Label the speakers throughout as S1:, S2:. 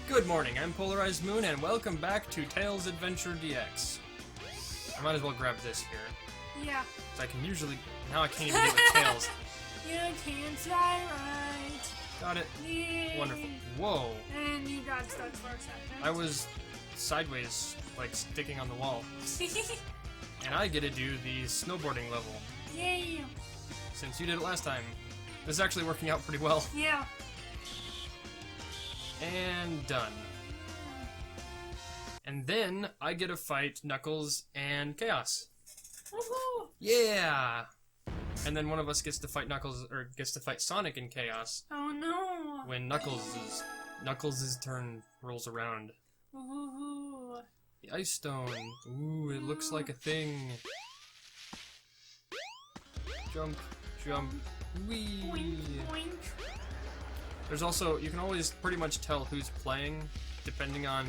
S1: Good morning, I'm PolarizedMoon, and welcome back to Tails Adventure DX. I might as well grab this here.
S2: Yeah.
S1: So I can usually... Now I can't even get with Tails.
S2: You can't fly right.
S1: Got it.
S2: Yay.
S1: Wonderful. Whoa.
S2: And you got stuck for a second.
S1: I was sideways, like sticking on the wall. And I get to do the snowboarding level.
S2: Yay.
S1: Since you did it last time. This is actually working out pretty well.
S2: Yeah.
S1: And done. And then I get to fight Knuckles and Chaos.
S2: Woohoo!
S1: Yeah! And then one of us gets to fight Knuckles, or gets to fight Sonic and Chaos.
S2: Oh no!
S1: When Knuckles' turn rolls around.
S2: Ooh.
S1: The Ice Stone. Ooh, it looks like a thing. Jump, jump, whee!
S2: Boink, boink.
S1: There's also, you can always pretty much tell who's playing, depending on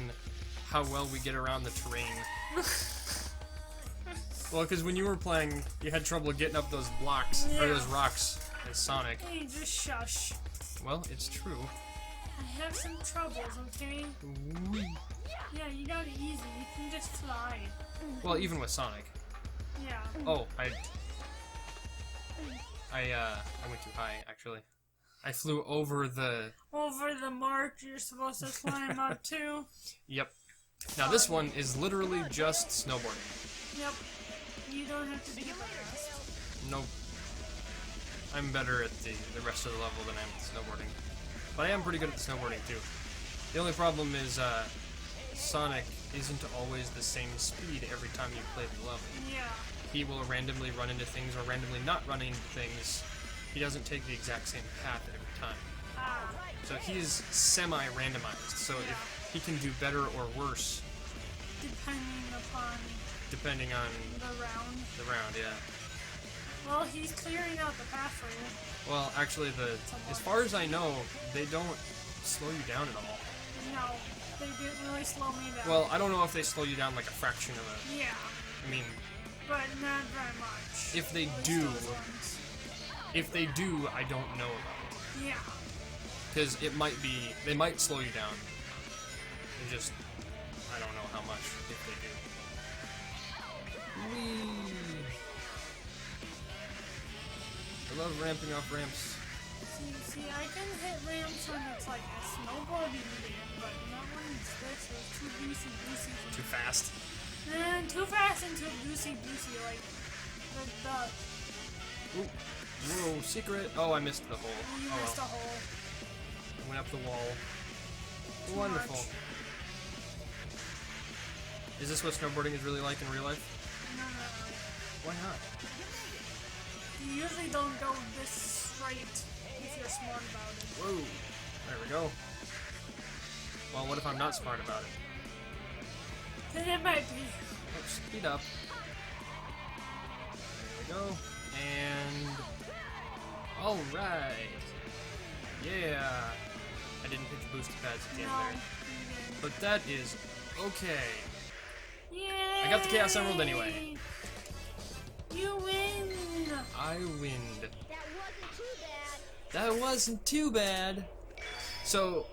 S1: how well we get around the terrain. Well, because when you were playing, you had trouble getting up those blocks, or those rocks, as Sonic.
S2: Hey, just shush.
S1: Well, it's true.
S2: I have some troubles, okay?
S1: Whee.
S2: Yeah, you got it easy. You can just fly.
S1: Well, even with Sonic.
S2: Yeah.
S1: Oh, I went too high, actually. I flew over the...
S2: Over the mark you're supposed to climb up to.
S1: Yep. Now this one is literally just snowboarding.
S2: Yep. You don't have to be the best.
S1: Nope. I'm better at the rest of the level than I am at snowboarding. But I am pretty good at the snowboarding too. The only problem is Sonic isn't always the same speed every time you play the level.
S2: Yeah.
S1: He will randomly run into things or randomly not run into things. He doesn't take the exact same path every time.
S2: Ah.
S1: So he's semi-randomized, so if he can do better or worse depending on
S2: the round,
S1: yeah.
S2: Well, he's clearing out the path for you.
S1: Well, actually, as far as I know, they don't slow you down at all.
S2: No, they didn't really slow me down.
S1: Well, I don't know if they slow you down like a fraction of a...
S2: Yeah.
S1: I mean...
S2: But not very much.
S1: If they do, I don't know about it.
S2: Yeah.
S1: Because it might be... They might slow you down. It just... I don't know how much, if they do. Whee! I love ramping off ramps.
S2: See, I can hit ramps when it's like a snowboarding game, but not when it's this. It's too goosey-goosey.
S1: Too fast.
S2: And too fast and too goosey-goosey, like the...
S1: Ooh. Whoa, secret! Oh, I missed the hole.
S2: You missed a hole.
S1: I went up the wall.
S2: Too
S1: Wonderful.
S2: much.
S1: Is this what snowboarding is really like in real life?
S2: No.
S1: Why not?
S2: You usually don't go this straight if you're smart about it.
S1: Whoa. There we go. Well, what if I'm not smart about it?
S2: Then it might be.
S1: Oh, speed up. There we go. And... Alright. Yeah. I didn't hit the boosty pads at the end there. But that is okay.
S2: Yay!
S1: I got the Chaos Emerald anyway.
S2: You win!
S1: I winned.
S3: That wasn't too bad.
S1: So,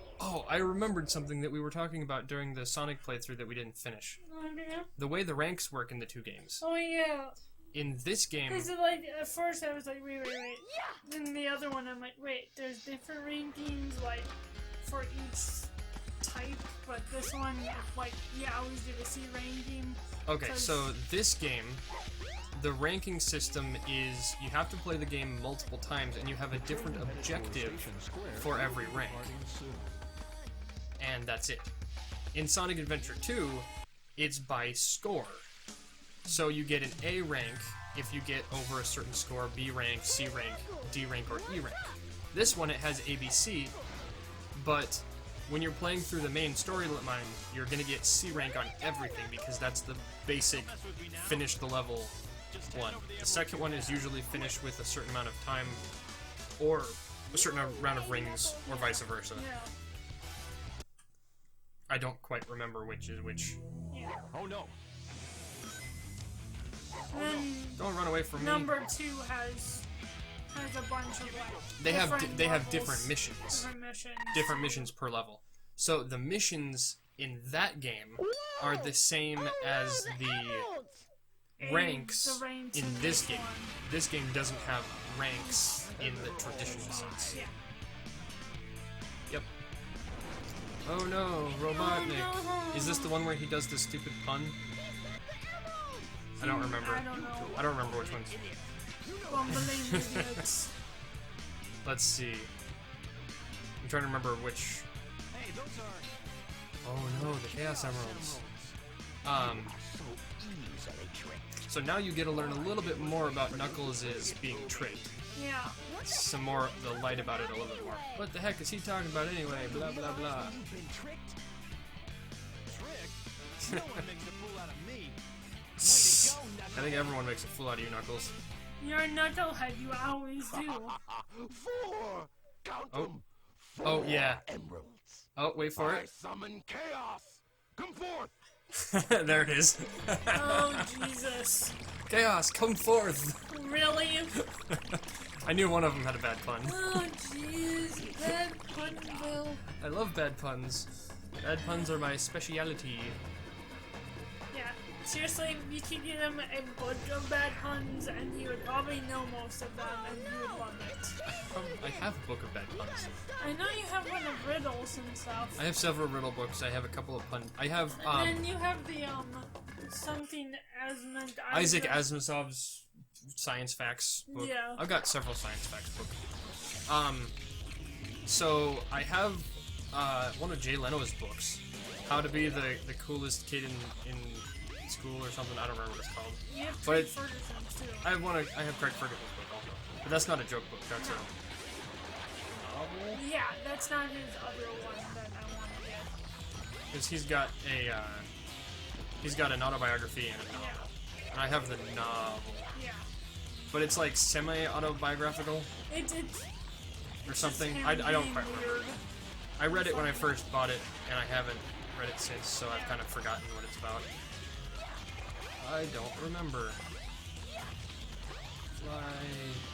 S1: I remembered something that we were talking about during the Sonic playthrough that we didn't finish.
S2: Okay.
S1: The way the ranks work in the two games.
S2: Oh yeah.
S1: In this game...
S2: Because like, at first I was like, wait. Then the other one, I'm like, wait, there's different rankings, like, for each type, but this one, like, yeah, I always did a C ranking.
S1: Okay, so this game, the ranking system is you have to play the game multiple times and you have a different objective for every rank. And that's it. In Sonic Adventure 2, it's by score. So you get an A rank if you get over a certain score, B rank, C rank, D rank, or E rank. This one, it has ABC, but when you're playing through the main storyline, you're going to get C rank on everything because that's the basic finish the level one. The second one is usually finished with a certain amount of time or a certain amount of rings or vice versa.
S2: Yeah.
S1: I don't quite remember which is which.
S2: Yeah.
S3: Oh no.
S2: Then
S1: Don't run away from me.
S2: number 2 has a bunch of like
S1: They have
S2: different
S1: they have
S2: levels,
S1: different missions.
S2: Different missions.
S1: Different missions per level. So the missions in that game are the same as the ranks
S2: The ranks
S1: in
S2: in
S1: this game.
S2: one.
S1: This game doesn't have ranks in the traditional sense.
S2: Yeah.
S1: Yep. Oh no, Robotnik.
S2: Oh, no.
S1: Is this the one where he does the stupid pun? I don't remember.
S2: I don't know.
S1: I don't remember which ones.
S2: Bumbling idiots.
S1: Let's see. I'm trying to remember which. Oh no, the Chaos Emeralds. So now you get to learn a little bit more about Knuckles is being tricked.
S2: Yeah.
S1: Some more, the light about it a little bit more. What the heck is he talking about anyway? Blah blah blah. I think everyone makes a fool out of you, Knuckles.
S2: You're a knucklehead, you always do.
S1: Oh. Oh, yeah. Oh, wait for it.
S3: Summon chaos. Come forth.
S1: There it is.
S2: Oh, Jesus.
S1: Chaos, come forth!
S2: Really?
S1: I knew one of them had a bad pun.
S2: Oh, jeez. Bad Punville.
S1: I love bad puns. Bad puns are my speciality.
S2: Yeah. Seriously, you could give him a book of bad puns, and he would probably know most of them, and he would love it.
S1: I have a book of bad puns.
S2: I know you have one of riddles and stuff.
S1: I have several riddle books. I have a couple of pun. I have
S2: And then you have the, something
S1: Isaac Asimov's science facts book.
S2: Yeah.
S1: I've got several science facts books. So I have one of Jay Leno's books, How to Be the Coolest Kid in School or something. I don't remember what it's called.
S2: You have
S1: But
S2: Craig Ferguson's too.
S1: I have Craig Ferguson's book also, but that's not a joke book. That's a novel.
S2: Yeah, that's not his other one that I want to get.
S1: Because he's got an autobiography and a novel, and I have the novel,
S2: Yeah.
S1: but it's like semi-autobiographical
S2: It's
S1: or something.
S2: him
S1: I don't
S2: being
S1: quite remember.
S2: weird.
S1: I read it when I first bought it, and I haven't read it since, so I've kind of forgotten what it's about. I don't remember.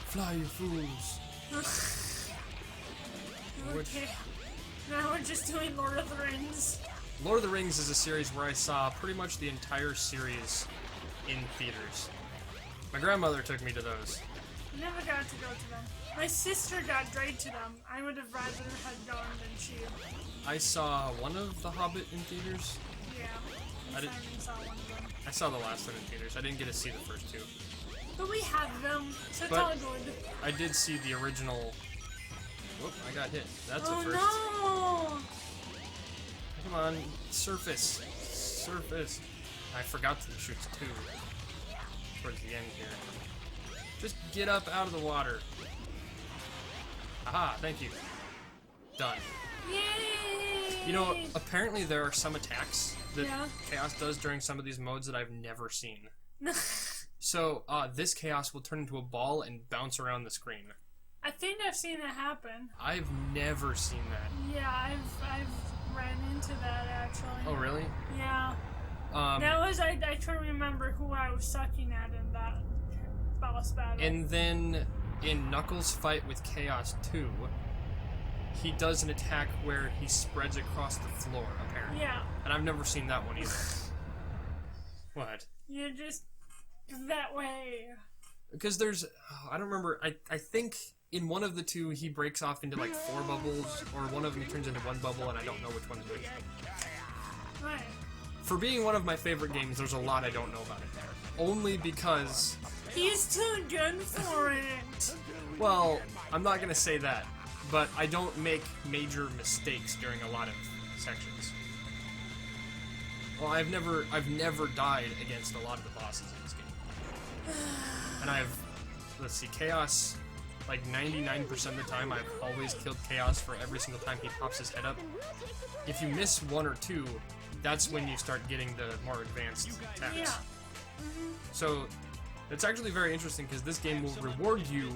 S1: Fly, you fools!
S2: Okay. Now we're just doing Lord of the Rings.
S1: Lord of the Rings is a series where I saw pretty much the entire series in theaters. My grandmother took me to those.
S2: I never got to go to them. My sister got dragged to them. I would have rather had gone than she.
S1: I saw one of The Hobbit in theaters.
S2: Yeah.
S1: I didn't-
S2: finally saw one of them.
S1: I saw the last one in theaters. I didn't get to see the first two.
S2: But we have them, so it's
S1: But-
S2: all good.
S1: I did see the original. Whoop, I got hit. That's
S2: Oh
S1: a first.
S2: no!
S1: Come on, surface. Surface. I forgot to shoot two towards the end here. Just get up out of the water. Aha, thank you. Done.
S2: Yay!
S1: You know, apparently there are some attacks that
S2: Yeah.
S1: Chaos does during some of these modes that I've never seen. So, this Chaos will turn into a ball and bounce around the screen.
S2: I think I've seen it happen.
S1: I've never seen that.
S2: Yeah, I've ran into that actually.
S1: Oh, really?
S2: Yeah. That was I couldn't remember who I was sucking at in that boss battle.
S1: And then in Knuckles' fight with Chaos 2, he does an attack where he spreads across the floor, apparently.
S2: Yeah.
S1: And I've never seen that one either. What?
S2: You're just that way.
S1: Because there's... oh, I don't remember. I think in one of the two he breaks off into like 4 bubbles, or one of them he turns into 1 bubble, and I don't know which one's which.
S2: Right.
S1: For being one of my favorite games, there's a lot I don't know about it. Only because...
S2: He's too good for it.
S1: Well, I'm not gonna say that, but I don't make major mistakes during a lot of sections. Well, I've never died against a lot of the bosses in this game. And let's see, Chaos, like 99% of the time, I've always killed Chaos for every single time he pops his head up. If you miss 1 or 2, that's when you start getting the more advanced attacks.
S2: Yeah.
S1: So, it's actually very interesting because this game will reward you,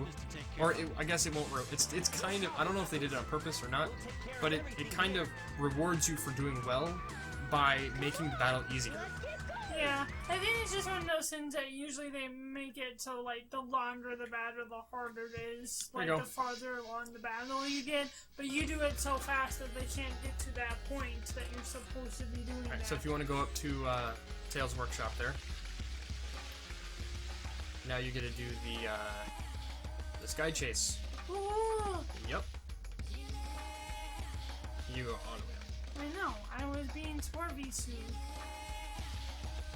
S1: or I guess it won't. It's kind of, I don't know if they did it on purpose or not, but it kind of rewards you for doing well by making the battle easier.
S2: Yeah, I think it's just one of those things that usually they make it so, like, the longer the battle, the harder it is.
S1: There
S2: Like,
S1: you go.
S2: the farther along the battle you get, but you do it so fast that they can't get to that point that you're supposed to be doing
S1: Alright,
S2: that.
S1: so if you want to go up to Tails' workshop there, now you get to do the sky chase.
S2: Ooh,
S1: Yep. You go on with it.
S2: I know, I was being swervy soon.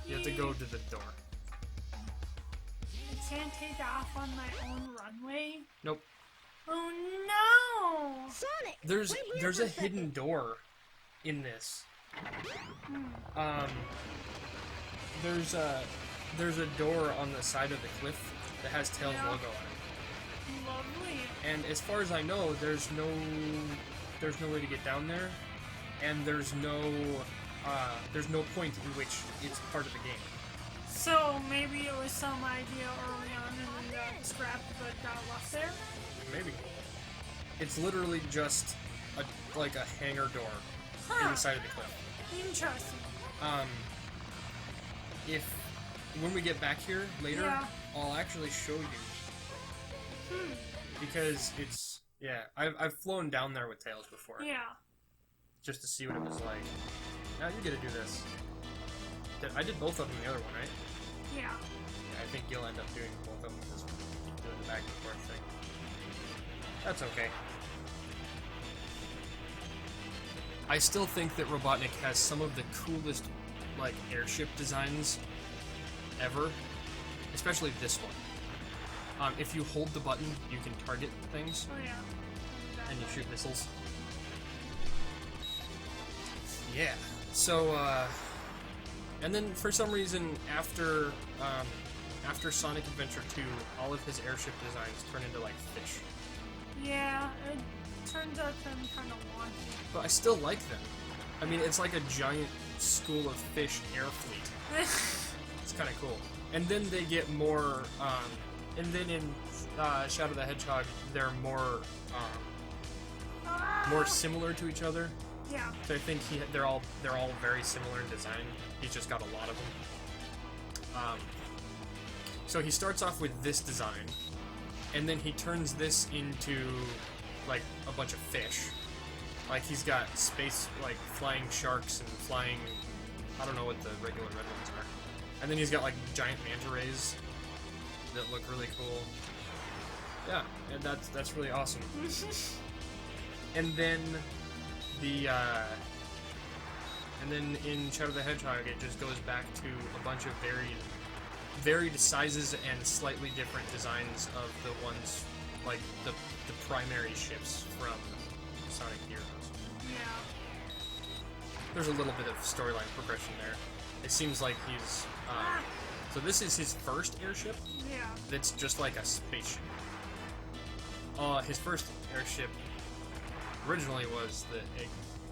S1: You have to go to the door.
S2: I can't take off on my own runway?
S1: Nope.
S2: Oh no!
S4: Sonic!
S1: There's a hidden door in this. There's a door on the side of the cliff that has Tails'
S2: Yeah.
S1: logo on it.
S2: Lovely.
S1: And as far as I know, there's no way to get down there, and there's no point in which it's part of the game.
S2: So maybe it was some idea early on and then got scrapped but got left there?
S1: Maybe. It's literally just like a hangar door
S2: Huh.
S1: inside of the cliff.
S2: Interesting.
S1: If when we get back here later,
S2: Yeah.
S1: I'll actually show you
S2: Hmm.
S1: because I've flown down there with Tails before
S2: Yeah.
S1: just to see what it was like. Now you get to do this. I did both of them in the other one, right?
S2: Yeah.
S1: Yeah, I think you'll end up doing both of them this one. Doing the back and forth thing. That's okay. I still think that Robotnik has some of the coolest, like, airship designs ever. Especially this one. If you hold the button, you can target things,
S2: Oh yeah.
S1: and you shoot missiles. Yeah. So, and then for some reason, after Sonic Adventure 2, all of his airship designs turn into, like, fish.
S2: Yeah, it turns out them kind of wonky.
S1: But I still like them. I mean, it's like a giant school of fish air fleet. It's kind of cool. And then they get more, and then in Shadow the Hedgehog, they're more similar to each other.
S2: Yeah.
S1: So I think they're all very similar in design. He's just got a lot of them. So he starts off with this design, and then he turns this into like a bunch of fish. Like he's got space, like flying sharks and flying. I don't know what the regular red ones are. And then he's got like giant manta rays that look really cool. Yeah, and that's really awesome. And then and then in Shadow the Hedgehog, it just goes back to a bunch of varied sizes and slightly different designs of the ones, like the primary ships from Sonic Heroes.
S2: Yeah.
S1: There's a little bit of storyline progression there. It seems like he's so this is his first airship
S2: Yeah.
S1: that's just like a spaceship. His first airship originally was the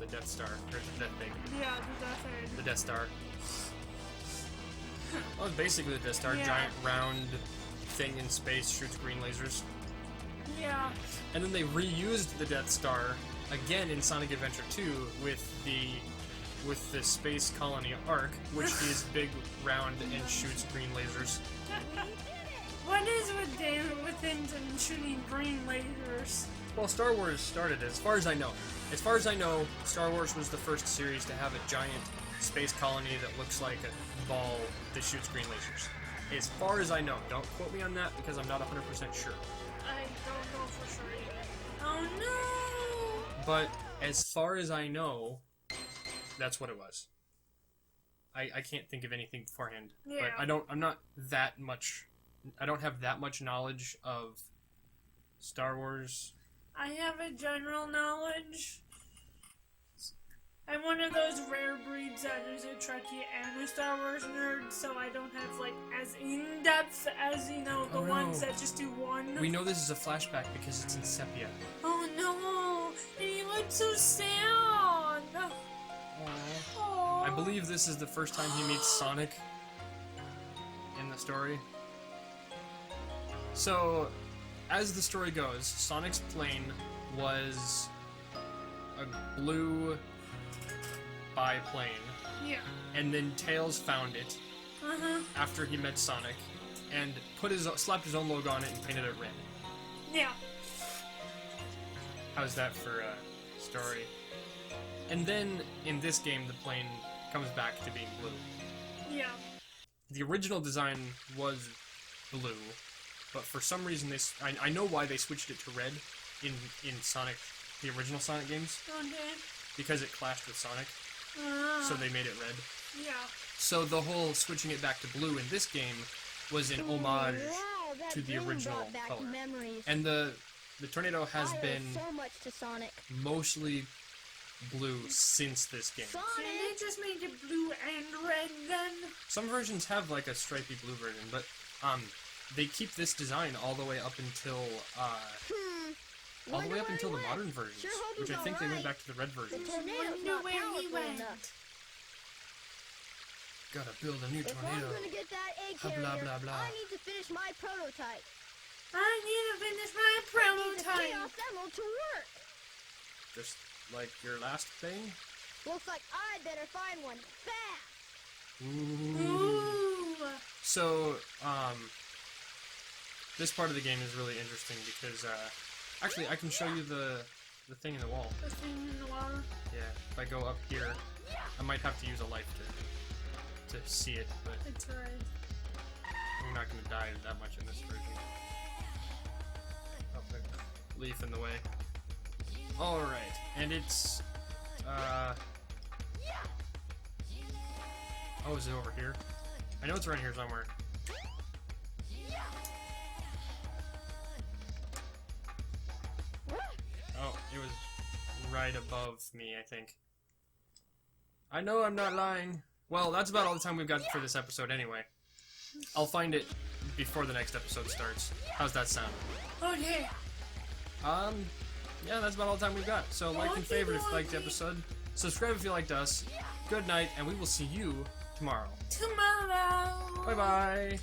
S1: Death Star, or the Death Egg.
S2: Yeah, the Death Egg.
S1: The Death Star. Well, it's basically the Death Star,
S2: Yeah.
S1: giant round thing in space, shoots green lasers.
S2: Yeah.
S1: And then they reused the Death Star again in Sonic Adventure 2 with the Space Colony Arc, which is big, round, and shoots green lasers.
S2: What is with David Withens and shooting green lasers?
S1: Well, Star Wars started, as far as I know. As far as I know, Star Wars was the first series to have a giant space colony that looks like a ball that shoots green lasers. As far as I know. Don't quote me on that because I'm not 100% sure.
S2: I don't know for sure either. Oh no!
S1: But as far as I know, that's what it was. I can't think of anything beforehand.
S2: Yeah.
S1: But I don't have that much knowledge of Star Wars.
S2: I have a general knowledge. I'm one of those rare breeds that is a Trekkie and a Star Wars nerd, so I don't have, like, as in-depth as, you know, the
S1: Oh, no.
S2: ones that just do one.
S1: We know this is a flashback because it's in sepia.
S2: Oh no! And he looks so sad! Aww.
S1: I believe this is the first time he meets Sonic in the story. So, as the story goes, Sonic's plane was a blue biplane,
S2: Yeah.
S1: and then Tails found it after he met Sonic, and slapped his own logo on it and painted it red.
S2: Yeah.
S1: How's that for a story? And then, in this game, the plane comes back to being blue.
S2: Yeah.
S1: The original design was blue, but for some reason I know why they switched it to red in Sonic, the original Sonic games.
S2: Okay.
S1: Because it clashed with Sonic, so they made it red.
S2: Yeah.
S1: So the whole switching it back to blue in this game was an homage to the original color.
S4: Memories.
S1: And the tornado has been
S4: so much to Sonic.
S1: mostly blue since this game.
S2: So they just make it blue and red then?
S1: Some versions have like a stripy blue version, but they keep this design all the way up until the modern versions,
S4: Sure hope
S1: which I
S4: he's
S1: think they went
S4: alright.
S1: back to the red versions.
S4: The tornado's
S2: Wonder
S4: not
S2: where he
S4: powerful
S2: went.
S4: enough.
S1: Gotta build a new
S4: If I'm
S1: tornado.
S4: gonna get that egg
S1: Blah,
S4: carrier,
S1: blah, blah.
S4: I need to finish my prototype.
S2: I need to finish my
S4: I need the
S2: prototype.
S4: Chaos Emerald to work.
S1: Just like your last thing.
S4: Looks like I better find one fast.
S1: Ooh.
S2: Ooh.
S1: So, this part of the game is really interesting because, actually, I can show you the thing in the wall.
S2: The thing in the wall.
S1: Yeah, if I go up here, I might have to use a life to see it, but
S2: It's alright.
S1: I'm not going to die that much in this version. Oh, there's a leaf in the way. Alright, and it's, oh, is it over here? I know it's around here somewhere. Oh, it was right above me, I think. I know I'm not lying. Well, that's about all the time we've got for this episode anyway. I'll find it before the next episode starts. How's that sound?
S2: Okay.
S1: Yeah, that's about all the time we've got. So like and favorite if you liked the episode. Subscribe if you liked us. Good night, and we will see you tomorrow.
S2: Tomorrow.
S1: Bye-bye.